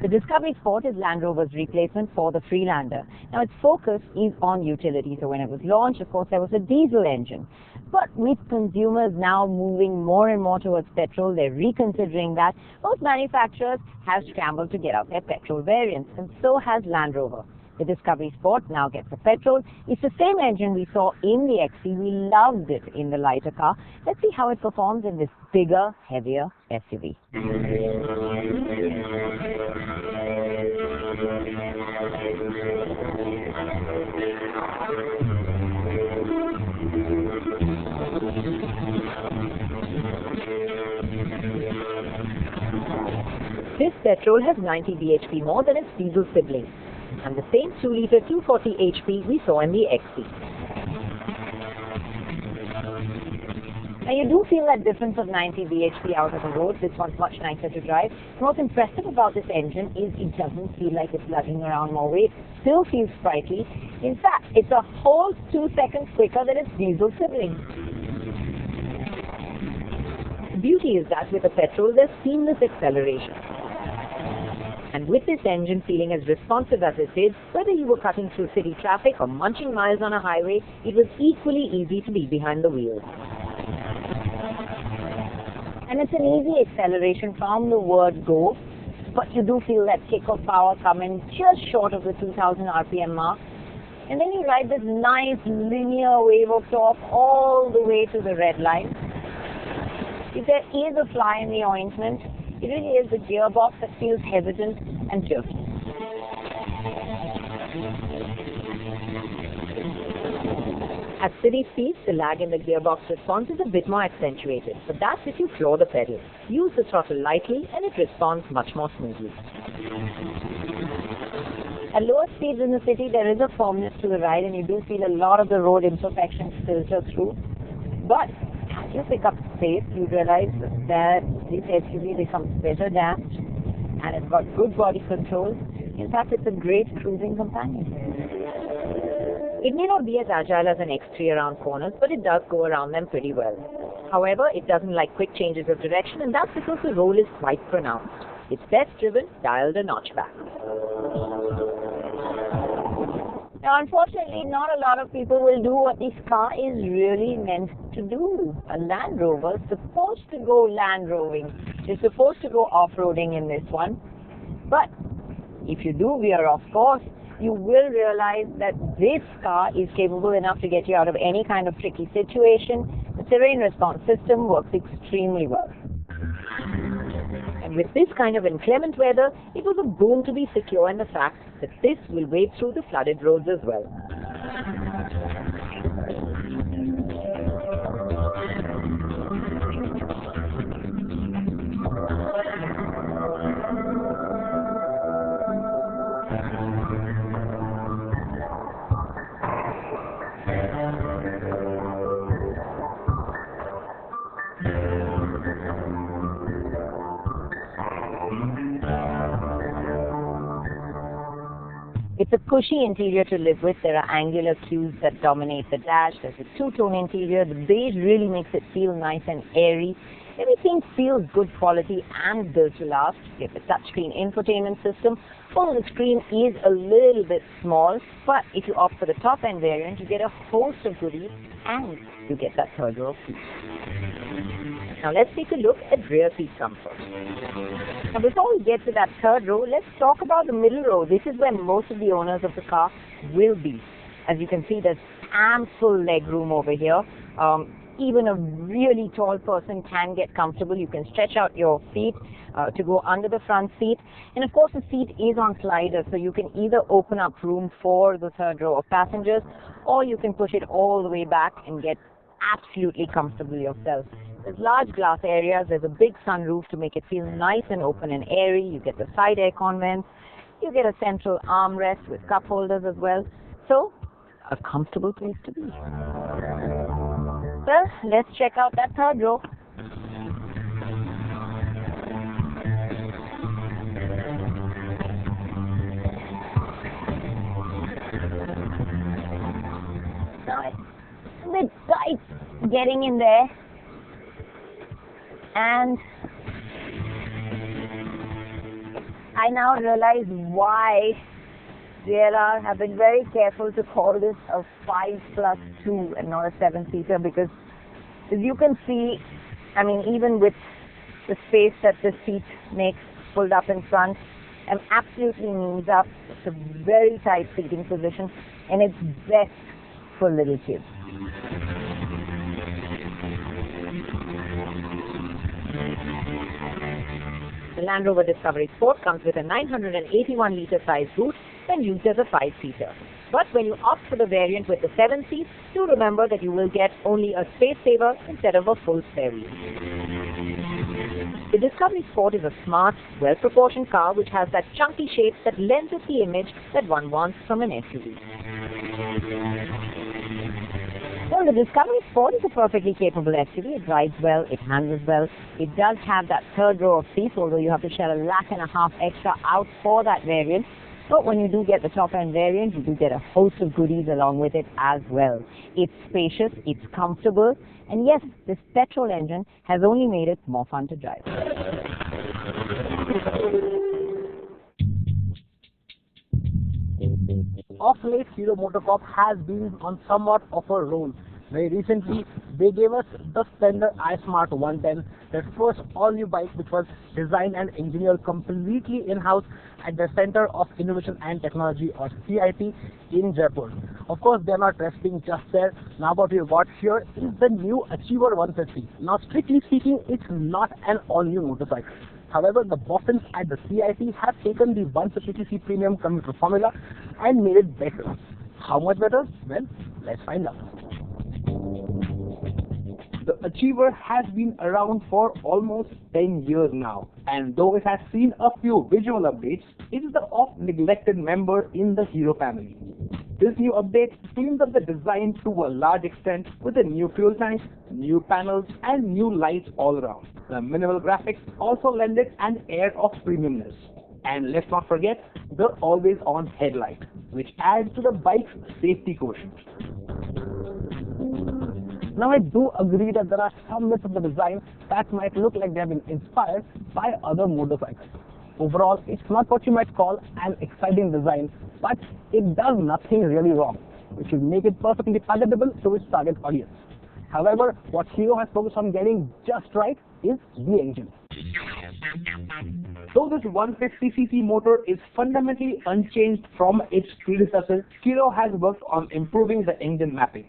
The Discovery Sport is Land Rover's replacement for the Freelander. Now, its focus is on utility. So when it was launched, of course, there was a diesel engine. But with consumers now moving more and more towards petrol, they're reconsidering that. Most manufacturers have scrambled to get out their petrol variants, and so has Land Rover. The Discovery Sport now gets a petrol. It's the same engine we saw in the XC. We loved it in the lighter car. Let's see how it performs in this bigger, heavier SUV. This petrol has 90 bhp more than its diesel sibling, and the same 2-litre 240 HP we saw in the XC. Now you do feel that difference of 90 bhp out on the road. This one's much nicer to drive. What's impressive about this engine is it doesn't feel like it's lugging around more weight. Still feels sprightly. In fact, it's a whole 2 seconds quicker than its diesel sibling. The beauty is that with a petrol, there's seamless acceleration. And with this engine feeling as responsive as it did, whether you were cutting through city traffic or munching miles on a highway, it was equally easy to be behind the wheel. And it's an easy acceleration from the word go, but you do feel that kick of power coming just short of the 2000 RPM mark. And then you ride this nice linear wave of torque all the way to the red line. If there is a fly in the ointment, it really is the gearbox that feels hesitant and jerky. At city speeds, the lag in the gearbox response is a bit more accentuated, but that's if you floor the pedal. Use the throttle lightly and it responds much more smoothly. At lower speeds in the city, there is a firmness to the ride and you do feel a lot of the road imperfections filter through. But as you pick up space, you realize that this SUV becomes better damped and it's got good body control. In fact, it's a great cruising companion. It may not be as agile as an X3 around corners, but it does go around them pretty well. However, it doesn't like quick changes of direction, and that's because the roll is quite pronounced. It's best driven, dialed a notch back. Now, unfortunately, not a lot of people will do what this car is really meant to do. A Land Rover is supposed to go land roving. You're supposed to go off-roading in this one. But if you do veer off course, you will realize that this car is capable enough to get you out of any kind of tricky situation. The terrain response system works extremely well. And with this kind of inclement weather, it was a boon to be secure in the fact that this will wade through the flooded roads as well. It's a cushy interior to live with. There are angular cues that dominate the dash. There's a two-tone interior. The beige really makes it feel nice and airy. Everything feels good quality and built to last. You have a touchscreen infotainment system. Although the screen is a little bit small, but if you opt for the top-end variant, you get a host of goodies and you get that third row seat. Now let's take a look at rear seat comfort. Now before we get to that third row, let's talk about the middle row. This is where most of the owners of the car will be. As you can see, there's ample leg room over here. Even a really tall person can get comfortable. You can stretch out your feet to go under the front seat. And of course, the seat is on sliders, so you can either open up room for the third row of passengers, or you can push it all the way back and get absolutely comfortable yourself. There's large glass areas. There's a big sunroof to make it feel nice and open and airy. You get the side aircon vents. You get a central armrest with cup holders as well. So, a comfortable place to be. Well, let's check out that third row. Now it's a bit tight getting in there, and I now realize why JLR have been very careful to call this a 5+2 and not a 7-seater, because as you can see, I mean, even with the space that the seat makes pulled up in front, I'm absolutely knees up. It's a very tight seating position, and it's best for little kids. The Land Rover Discovery Sport comes with a 981-litre size boot when used as a 5-seater. But when you opt for the variant with the 7 seats, do remember that you will get only a space saver instead of a full spare wheel. The Discovery Sport is a smart, well-proportioned car which has that chunky shape that lends it the image that one wants from an SUV. Well, the Discovery Sport is a perfectly capable SUV. It rides well, it handles well. It does have that third row of seats, although you have to shell $1.5 lakh extra out for that variant. But when you do get the top-end variant, you do get a host of goodies along with it as well. It's spacious, it's comfortable, and yes, this petrol engine has only made it more fun to drive. Of late, Hero MotoCorp has been on somewhat of a roll. Very recently, they gave us the Splendor iSmart 110, their first all-new bike which was designed and engineered completely in-house at the Center of Innovation and Technology, or CIT, in Jaipur. Of course, they are not resting just there. Now what we've got here is the new Acheiver 150. Now, strictly speaking, it's not an all-new motorcycle. However, the boffins at the CIT have taken the 150cc premium commuter formula and made it better. How much better? Well, let's find out. The Acheiver has been around for almost 10 years now, and though it has seen a few visual updates, it is the oft-neglected member in the Hero family. This new update cleans up the design to a large extent with a new fuel tank, new panels, and new lights all around. The minimal graphics also lend it an air of premiumness. And let's not forget the always-on headlight, which adds to the bike's safety quotient. Now, I do agree that there are some bits of the design that might look like they have been inspired by other motorcycles. Overall, it's not what you might call an exciting design, but it does nothing really wrong, which will make it perfectly palatable to its target audience. However, what Hero has focused on getting just right is the engine. Though this 150cc motor is fundamentally unchanged from its predecessor, Hero has worked on improving the engine mapping.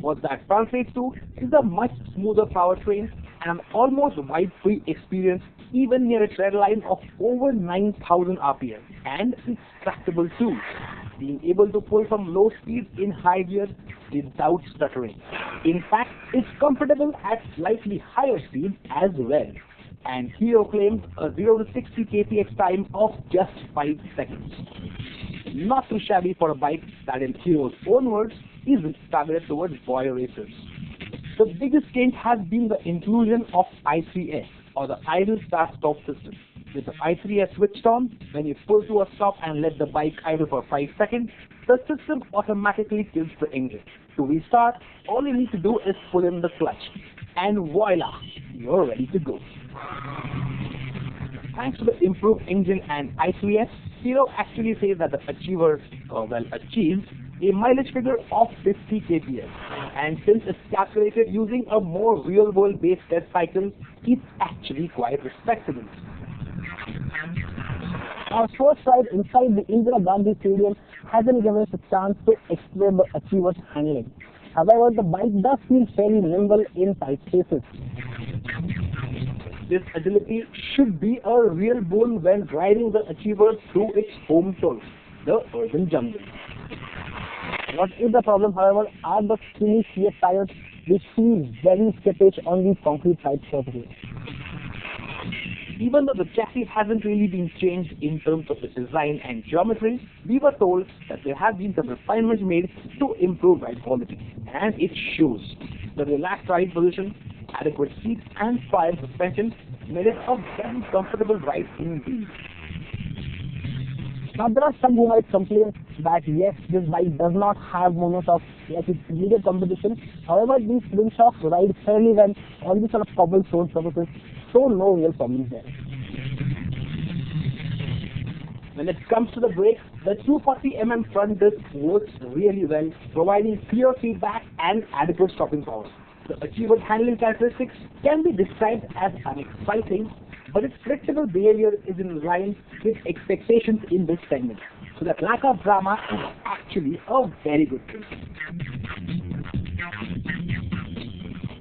What that translates to is a much smoother powertrain and an almost wipe-free experience, even near its red line of over 9,000 RPM. And it's tractable too, being able to pull from low speeds in high gears without stuttering. In fact, it's comfortable at slightly higher speeds as well. And Hero claims a 0 to 60 kph time of just 5 seconds. Not too shabby for a bike that, in Hero's own words, is targeted towards boy racers. The biggest change has been the inclusion of I3S, or the idle start-stop system. With the I3S switched on, when you pull to a stop and let the bike idle for 5 seconds, the system automatically kills the engine. To restart, all you need to do is pull in the clutch, and voila, you're ready to go. Thanks to the improved engine and I3S, Hero actually says that the Achiever, achieves a mileage figure of 50 kps. And since it's calculated using a more real-world based test cycle, it's actually quite respectable. Our first ride inside the Indira Gandhi Stadium hasn't given us a chance to explore the Achiever's handling. However, the bike does feel fairly nimble in tight spaces. This agility should be a real boon when riding the Achiever through its home turf, the urban jungle. What is the problem, however, are the skinny Fiat tires, which feel very skittish on the concrete side surfaces. even though the chassis hasn't really been changed in terms of its design and geometry, we were told that there have been some refinements made to improve ride quality. And it shows. The relaxed ride position, adequate seats and prior suspension made it a very comfortable ride indeed. Now there are some who might complain that yes, this bike does not have monoshock, yes, it's needed competition. However, these twin shocks ride fairly well on these sort of cobblestone surfaces, so no real problems there. When it comes to the brakes, the 240mm front disc works really well, providing clear feedback and adequate stopping power. The Acheiver's handling characteristics can be described as unexciting, but its predictable behavior is in line with expectations in this segment. So that lack of drama is actually a very good thing.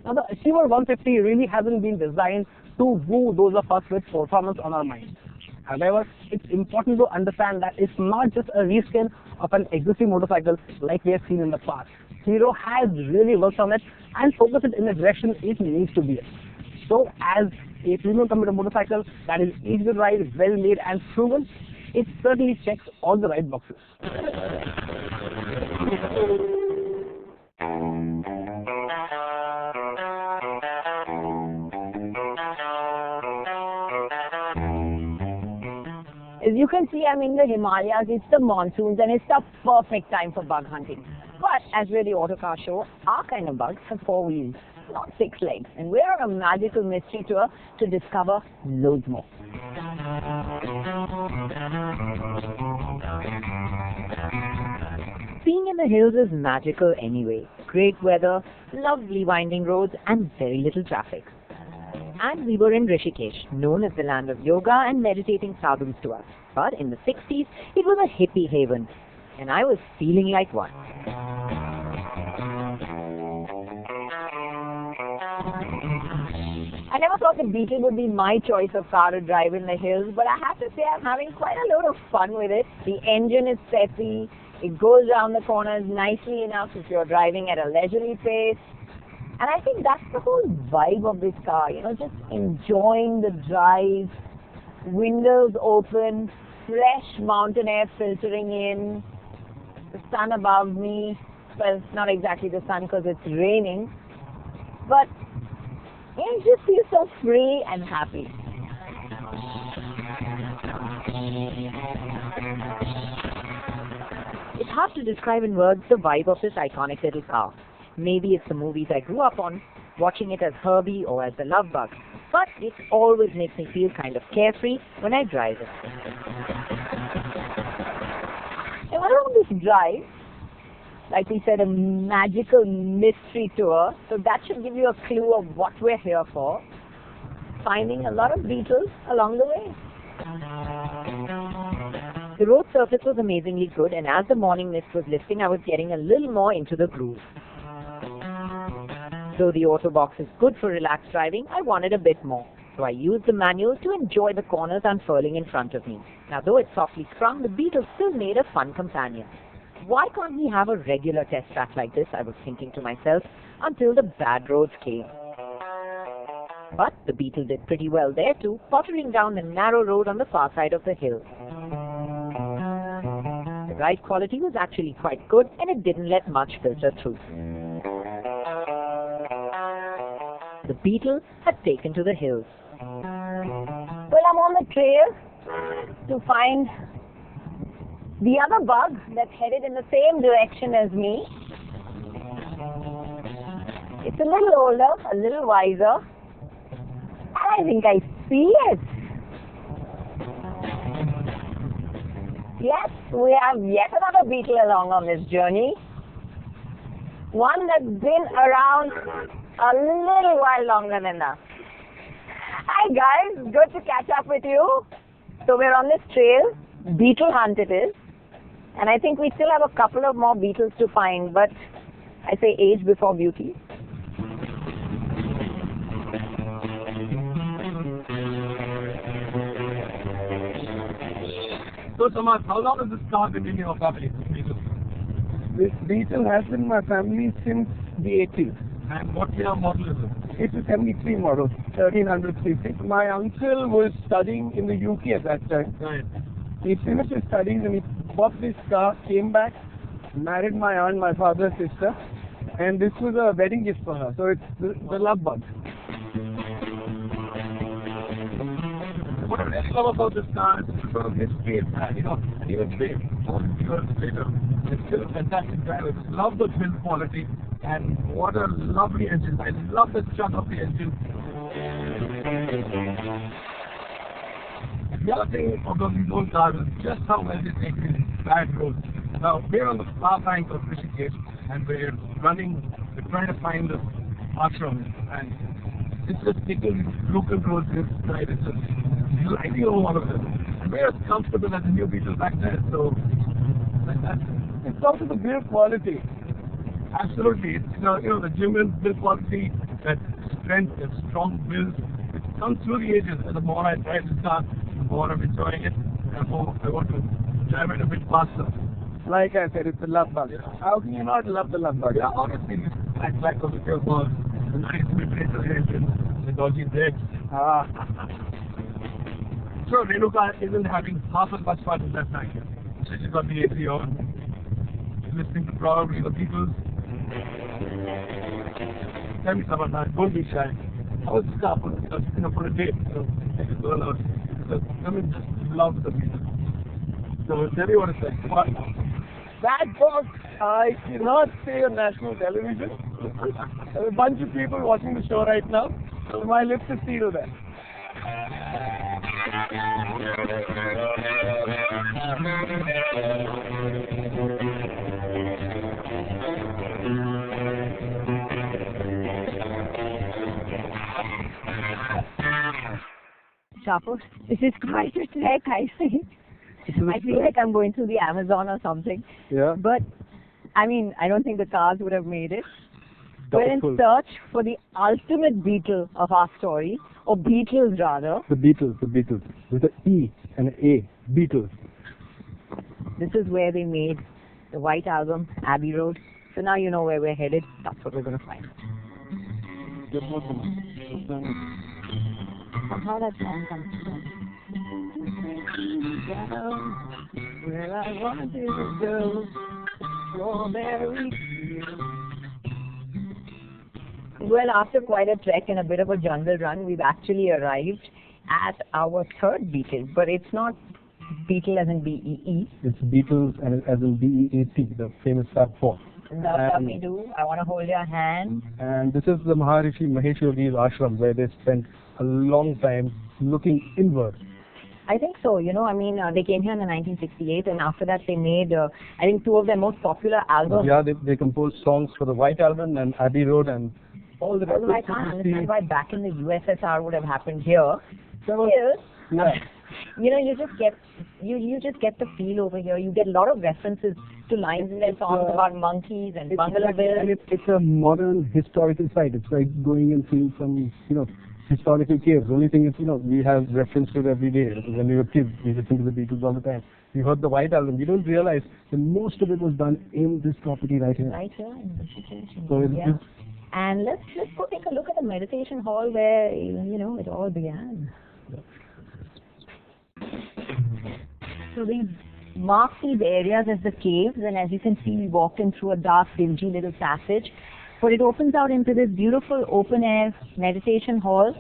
Now the Acheiver 150 really hasn't been designed to woo those of us with performance on our minds. However, it's important to understand that it's not just a reskin of an existing motorcycle like we have seen in the past. Hero has really worked on it and focused it in the direction it needs to be in. So as a premium commuter motorcycle that is easy to ride, well made and proven, it certainly checks all the right boxes. As you can see, I'm in the Himalayas, it's the monsoons and it's the perfect time for bug hunting. But as we're the Autocar show, our kind of bugs have 4 wheels, not 6 legs. And we're on a magical mystery tour to discover loads more. Being in the hills is magical anyway. Great weather, lovely winding roads and very little traffic. And we were in Rishikesh, known as the land of yoga and meditating sadhus to us. But in the 60s, it was a hippie haven. And I was feeling like one. I never thought the Beetle would be my choice of car to drive in the hills, but I have to say I'm having quite a lot of fun with it. The engine is peppy, it goes around the corners nicely enough if you're driving at a leisurely pace. And I think that's the whole vibe of this car, you know, just enjoying the drive, windows open, fresh mountain air filtering in, the sun above me. Well, not exactly the sun because it's raining, but it just feels so free and happy. It's hard to describe in words the vibe of this iconic little car. Maybe it's the movies I grew up on, watching it as Herbie or as the Love Bug, but it always makes me feel kind of carefree when I drive it. And around this drive, like we said, a magical mystery tour, so that should give you a clue of what we're here for. Finding a lot of Beetles along the way. The road surface was amazingly good, and as the morning mist was lifting, I was getting a little more into the groove. Though the auto box is good for relaxed driving, I wanted a bit more. So I used the manual to enjoy the corners unfurling in front of me. Now though it's softly sprung, the Beetle still made a fun companion. Why can't we have a regular test track like this, I was thinking to myself, until the bad roads came. But the Beetle did pretty well there too, pottering down the narrow road on the far side of the hill. The ride quality was actually quite good and it didn't let much filter through. The Beetle had taken to the hills. Well, I'm on the trail to find the other bug that's headed in the same direction as me. It's a little older, a little wiser. I think I see it. Yes, we have yet another Beetle along on this journey. One that's been around a little while longer than us. Hi guys, good to catch up with you. So we're on this trail, Beetle hunt it is. And I think we still have a couple of more Beetles to find, but I say age before beauty. So Thomas, how long has this car been in your family? This Beetle has been in my family since the 80s. And what year model is it? It's a 73 model, 1300 cc. My uncle was studying in the UK at that time. Right. He finished his studies and he bought this car, came back, married my aunt, my father's sister, and this was a wedding gift for her. So it's the love bug. What I really love about this car is the sort of history it had. You know, even today, 40 years later, it's still a fantastic driver. Love the build quality, and what a lovely engine. I love the chuck of the engine. The other thing about these old cars is just how well they take these bad roads. Now, we're on the far bank of Rishikesh, and we're trying to find the ashram, and it's just taking local roads inside. It's just gliding over one of them. And we're as comfortable as the new Beatles back then, so that's It's also the build quality. absolutely. It's, you know, the genuine build quality, that strength, that strong build, it comes through the ages. And the more I drive this car, the more I'm enjoying it, and the more I want to drive it a bit faster. Like I said, it's a love bug. How can you not love the love bug? Yeah, honestly, this black of the turbos, the nice mid-range engine, the dodgy brakes. So Renuka isn't having half as much fun as that night. So she's got the AC on, listening to probably the Beatles. Tell me something about that. Don't be shy. How was the car for, you know, for a date? You know, take a girl out. Because women just love the Beatles. So tell me what it's like. What? That box, I cannot say on national television. There's a bunch of people watching the show right now, so my lips are sealed there. Shapur, this is quite a trek, I see. I feel like I'm going through the Amazon or something. Yeah. But, I mean, I don't think the cars would have made it. We're in Doubtful. search for the ultimate Beatle of our story, or Beatles rather. The Beatles, with an E and an A, Beatles. This is where they made the White Album, Abbey Road. So now you know where we're headed. That's what we're going to find. How that song comes from. Where I wanted to go, strawberry fields. Well, after quite a trek and a bit of a jungle run, we've actually arrived at our third Beetle. But it's not Beetle as in B-E-E. It's Beatles and as in B-E-A-T, the famous Fab Four. Love me do. I want to hold your hand. And this is the Maharishi Mahesh Yogi's ashram, where they spent a long time looking inward. I think so. You know, I mean, they came here in 1968, and after that they made, I think, two of their most popular albums. Yeah, they composed songs for the White Album and Abbey Road and all the rest. Although I can't understand why back in the USSR would have happened here. Still, Yeah. you know, you just get the feel over here. You get a lot of references to lines in their songs about monkeys and Bangladesh. And it's a modern historical site. It's like going and seeing some, historical caves. The only thing is, we have reference to it every day. When we were kids, we listened to the Beatles all the time. We heard the White Album. We don't realize that most of it was done in this property right here. Right here in the situation. So Yeah. And let's go take a look at the meditation hall where, it all began. So we've marked these areas as the caves, and as you can see, we walked in through a dark, dingy little passage. But it opens out into this beautiful open-air meditation hall.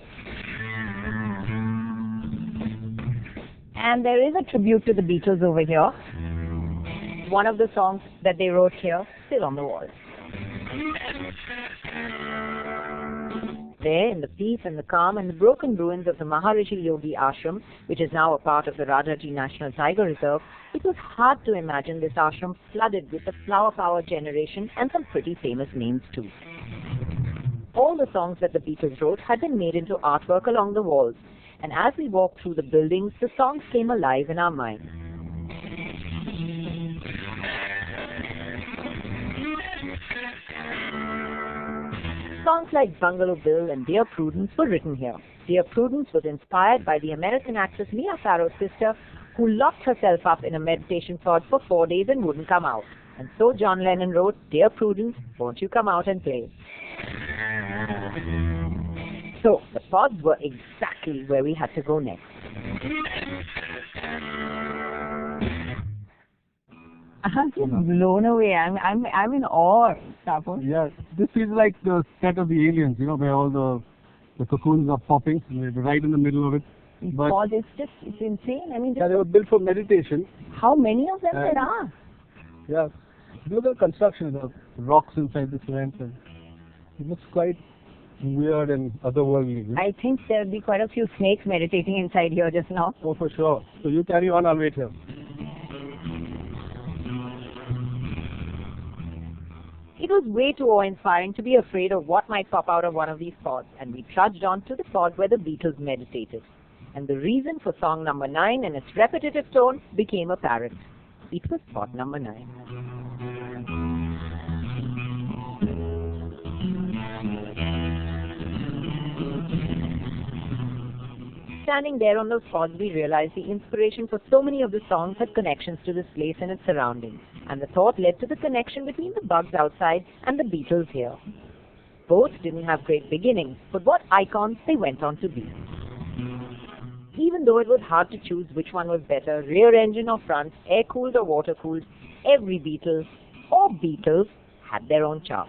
And there is a tribute to the Beatles over here. One of the songs that they wrote here, still on the wall. There, in the peace and the calm and the broken ruins of the Maharishi Yogi Ashram, which is now a part of the Rajaji National Tiger Reserve, it was hard to imagine this ashram flooded with the flower power generation and some pretty famous names too. All the songs that the Beatles wrote had been made into artwork along the walls, and as we walked through the buildings, the songs came alive in our minds. Songs like Bungalow Bill and Dear Prudence were written here. Dear Prudence was inspired by the American actress Mia Farrow's sister, who locked herself up in a meditation pod for 4 days and wouldn't come out. And so John Lennon wrote, Dear Prudence, won't you come out and play? So the pods were exactly where we had to go next. I'm just blown away. I'm in awe, Shapur. Yeah, this feels like the set of the Aliens, you know, where all the cocoons are popping, and they're right in the middle of it. These But pods, it's insane. I mean, yeah, they were built for meditation. how many of them there are? Yeah, look at the construction, the rocks inside the cement, and it looks quite weird and otherworldly. You know? I think there'll be quite a few snakes meditating inside here just now. Oh, for sure. So you carry on, I'll wait here. It was way too awe-inspiring to be afraid of what might pop out of one of these pods, and we trudged on to the pod where the Beatles meditated. And the reason for song number 9 and its repetitive tone became apparent. It was pod number 9. Standing there on those pods, we realized the inspiration for so many of the songs had connections to this place and its surroundings, and the thought led to the connection between the bugs outside and the Beatles here. Both didn't have great beginnings, but what icons they went on to be. Even though it was hard to choose which one was better, rear engine or front, air-cooled or water-cooled, every Beatle or Beatles had their own charm.